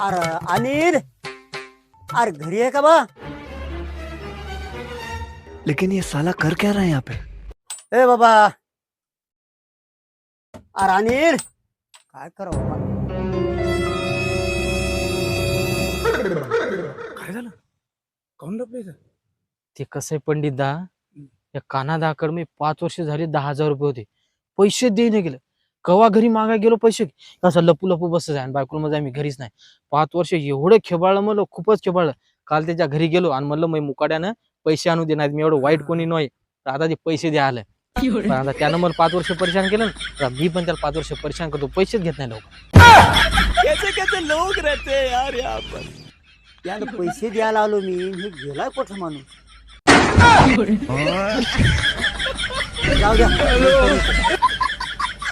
अरे अनिल, अरे घरी आहे का बा? लेकिन ये साला कर क्या रहा है यहाँ पे? ए बाबा, अरे अनिल काय करावं बाबा? काय झालं? काऊन लपले इथं? ते कसं आहे पंडित दा, या कानादाकडे मी 5 वर्ष झाली 10,000 रुपये होते. पैसे देणे गेलं. कवा घरी मागाय गेलो पैसे, कसं लपू लपू बस जाय बायकोला मध्ये आम्ही घरीच नाही. 5 वर्ष एवढं खेबाळलं, मला खूपच खेबाळलं. काल त्याच्या घरी गेलो आणि म्हणलं मी मुकाड्यानं पैसे आणू दे, नाही मी एवढं वाईट कोणी नाही. तर आता ते पैसे द्या आलं. पण आता त्यानं मला 5 वर्ष परेशान केलं ना, आता मी पण त्याला 5 वर्ष परेशान करतो, पैसेच घेत नाही लोक. कैसे कैसे लोग रहते हैं यार यहाँ पर. त्यानं पैसे द्यायला आलो मी, हे गेलाय कुठं माणूस? जाऊ द्या.